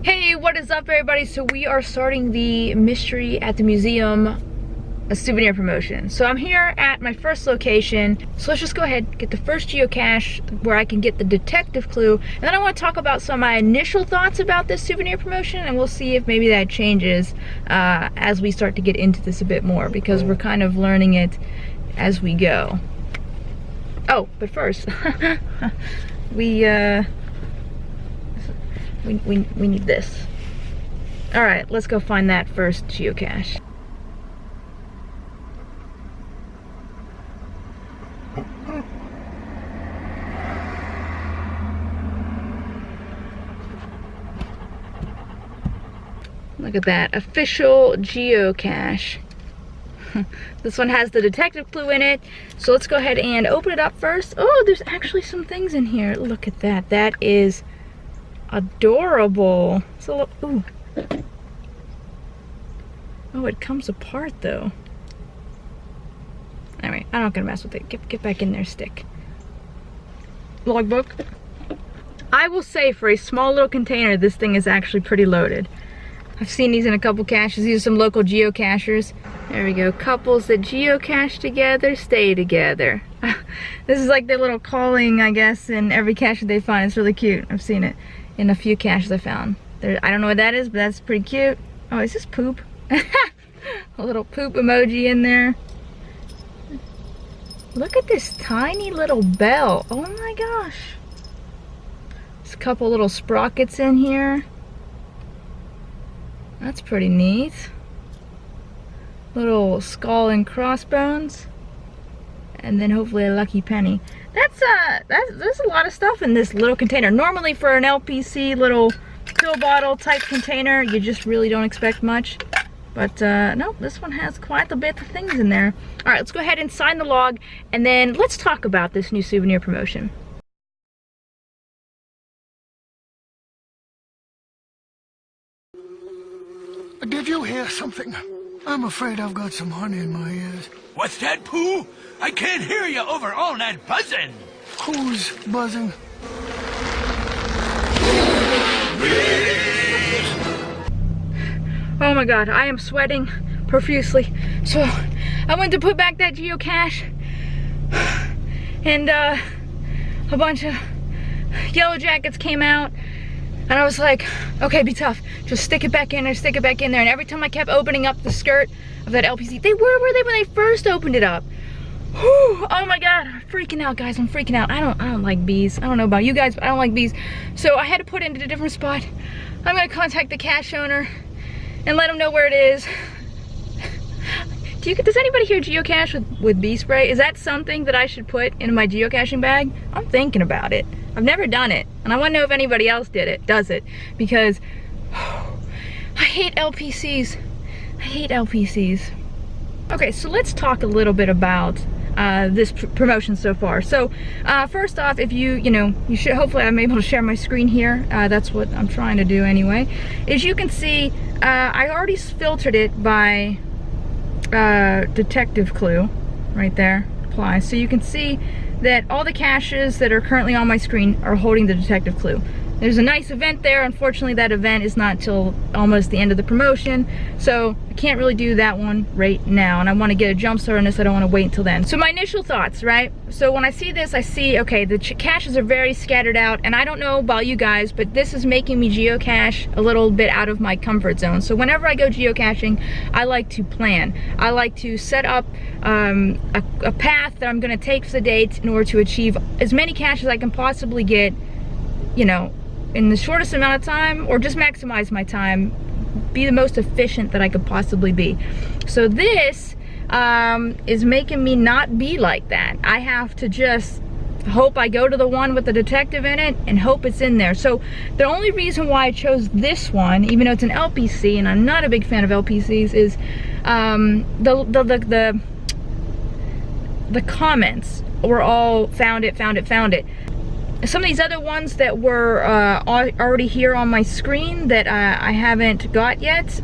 Hey, what is up everybody? So we are starting the Mystery at the Museum, a souvenir promotion. So I'm here at my first location. So let's just go ahead, get the first geocache where I can get the detective clue. And then I want to talk about some of my initial thoughts about this souvenir promotion, and we'll see if maybe that changes as we start to get into this a bit more, because we're kind of learning it as we go. Oh, but first, we need this. All right, let's go find that first geocache. Look at that, official geocache. This one has the detective clue in it. So let's go ahead and open it up first. Oh, there's actually some things in here. Look at that. That is adorable. So, ooh. Oh, it comes apart though. Alright, I'm not gonna mess with it. Get back in there, stick. Logbook. I will say, for a small little container, this thing is actually pretty loaded. I've seen these in a couple caches. These are some local geocachers. There we go. Couples that geocache together stay together. This is like their little calling, I guess, in every cache that they find. It's really cute. I've seen it in a few caches I found. I don't know what that is, but that's pretty cute. Oh, is this poop? A little poop emoji in there. Look at this tiny little bell. Oh my gosh. There's a couple little sprockets in here. That's pretty neat. Little skull and crossbones. And then hopefully a lucky penny. There's a lot of stuff in this little container. Normally for an LPC little pill bottle type container, you just really don't expect much. But no, this one has quite a bit of things in there. All right, let's go ahead and sign the log, and then let's talk about this new souvenir promotion. Did you hear something? I'm afraid I've got some honey in my ears. What's that, Pooh? I can't hear you over all that buzzing. Who's buzzing? Oh my god, I am sweating profusely. So I went to put back that geocache, and a bunch of yellow jackets came out. And I was like, okay, be tough. Just stick it back in there, stick it back in there. And every time I kept opening up the skirt of that LPC, where were they when they first opened it up? Whew, oh my god, I'm freaking out, guys. I'm freaking out. I don't like bees. I don't know about you guys, but I don't like bees. So I had to put it into a different spot. I'm gonna contact the cache owner and let him know where it is. Does anybody here geocache with bee spray? Is that something that I should put in my geocaching bag? I'm thinking about it. I've never done it, and I want to know if anybody else does it, because I hate LPCs. I hate LPCs. Okay, so let's talk a little bit about this promotion so far. So first off, if you should, hopefully I'm able to share my screen here. That's what I'm trying to do anyway. As you can see, I already filtered it by detective clue right there. Apply. So you can see that all the caches that are currently on my screen are holding the detective clue. There's a nice event there. Unfortunately, that event is not till almost the end of the promotion, so I can't really do that one right now, and I want to get a jump start on this. I don't want to wait until then. So my initial thoughts, right? So when I see this, I see, okay, the caches are very scattered out, and I don't know about you guys, but this is making me geocache a little bit out of my comfort zone. So whenever I go geocaching, I like to plan. I like to set up a path that I'm going to take for the day in order to achieve as many caches as I can possibly get, in the shortest amount of time, or just maximize my time, be the most efficient that I could possibly be. So this is making me not be like that. I have to just hope I go to the one with the detective in it and hope it's in there. So the only reason why I chose this one, even though it's an LPC and I'm not a big fan of LPCs, is the comments were all found it. Some of these other ones that were already here on my screen that I haven't got yet,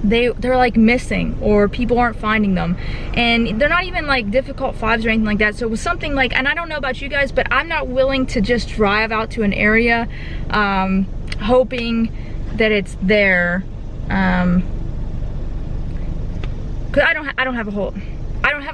they're like missing, or people aren't finding them, and they're not even like difficult fives or anything like that. So it was something like, and I don't know about you guys, but I'm not willing to just drive out to an area hoping that it's there. Cause I don't have a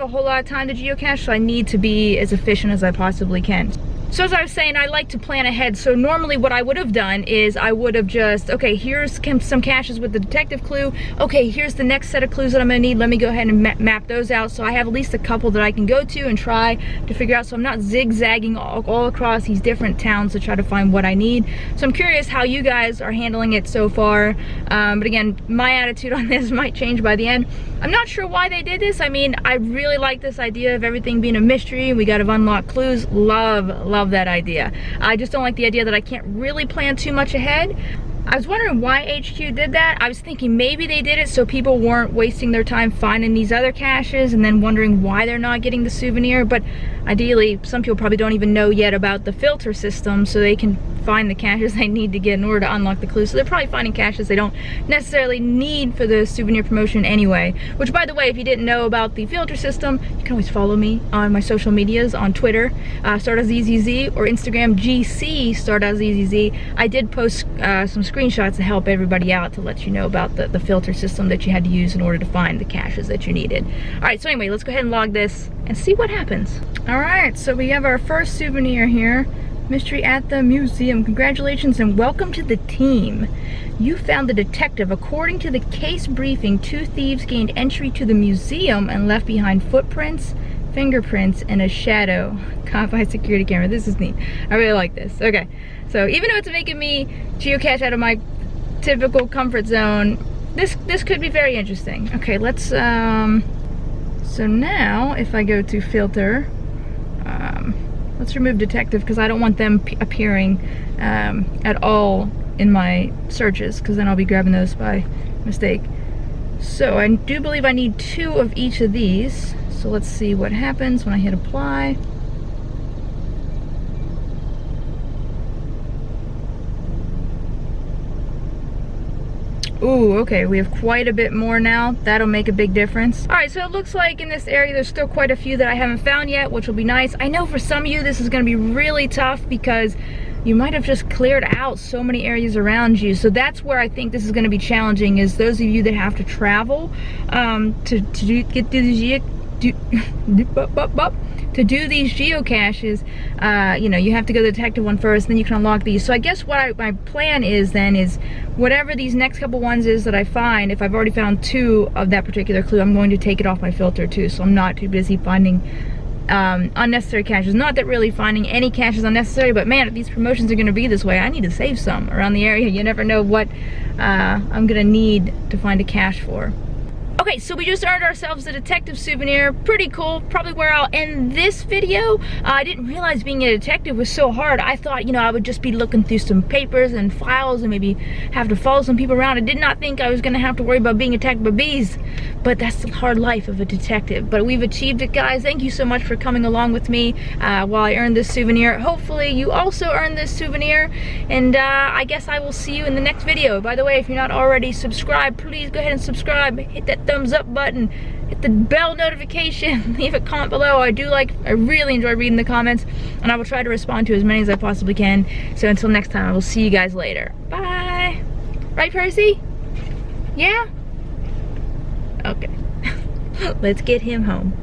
whole lot of time to geocache, so I need to be as efficient as I possibly can. So as I was saying, I like to plan ahead. So normally what I would have done is I would have just, okay, here's some caches with the detective clue. Okay, here's the next set of clues that I'm gonna need. Let me go ahead and map those out so I have at least a couple that I can go to and try to figure out, so I'm not zigzagging all across these different towns to try to find what I need. So I'm curious how you guys are handling it so far. But again, my attitude on this might change by the end. I'm not sure why they did this. I mean, I really like this idea of everything being a mystery. We got to unlock clues. Love that idea. I just don't like the idea that I can't really plan too much ahead. I was wondering why HQ did that. I was thinking maybe they did it so people weren't wasting their time finding these other caches and then wondering why they're not getting the souvenir. But ideally, some people probably don't even know yet about the filter system, so they can find the caches they need to get in order to unlock the clues. So they're probably finding caches they don't necessarily need for the souvenir promotion anyway. Which, by the way, if you didn't know about the filter system, you can always follow me on my social medias on Twitter, Stardustzzz, or Instagram, GC Stardustzzz. I did post some screenshots to help everybody out to let you know about the filter system that you had to use in order to find the caches that you needed. Alright, so anyway, let's go ahead and log this and see what happens. Alright, so we have our first souvenir here. Mystery at the museum. Congratulations and welcome to the team. You found the detective. According to the case briefing, 2 thieves gained entry to the museum and left behind footprints, fingerprints, and a shadow caught by a security camera. This is neat. I really like this. Okay, so even though it's making me geocache out of my typical comfort zone, this could be very interesting. Okay, let's so now if I go to filter, let's remove detective because I don't want them appearing at all in my searches, because then I'll be grabbing those by mistake. So I do believe I need 2 of each of these. So let's see what happens when I hit apply. Ooh, okay, we have quite a bit more now. That'll make a big difference. All right, so it looks like in this area there's still quite a few that I haven't found yet, which will be nice. I know for some of you this is gonna be really tough because you might have just cleared out so many areas around you. So that's where I think this is gonna be challenging, is those of you that have to travel get through the to do these geocaches. You know, you have to go to the detective one first, then you can unlock these. So I guess what my plan is then is whatever these next couple ones is that I find, if I've already found 2 of that particular clue, I'm going to take it off my filter too, so I'm not too busy finding unnecessary caches. Not that really finding any caches unnecessary, but man, if these promotions are going to be this way, I need to save some around the area. You never know what I'm going to need to find a cache for. Okay, so we just earned ourselves a detective souvenir. Pretty cool. Probably where I'll end this video. I didn't realize being a detective was so hard. I thought, you know, I would just be looking through some papers and files and maybe have to follow some people around. I did not think I was going to have to worry about being attacked by bees. But that's the hard life of a detective. But we've achieved it, guys. Thank you so much for coming along with me while I earned this souvenir. Hopefully you also earned this souvenir. And I guess I will see you in the next video. By the way, if you're not already subscribed, please go ahead and subscribe. Hit that thumbs up button, hit the bell notification, leave a comment below. I really enjoy reading the comments, and I will try to respond to as many as I possibly can. So until next time, I will see you guys later. Bye. Right, Percy? Yeah? Okay. Let's get him home.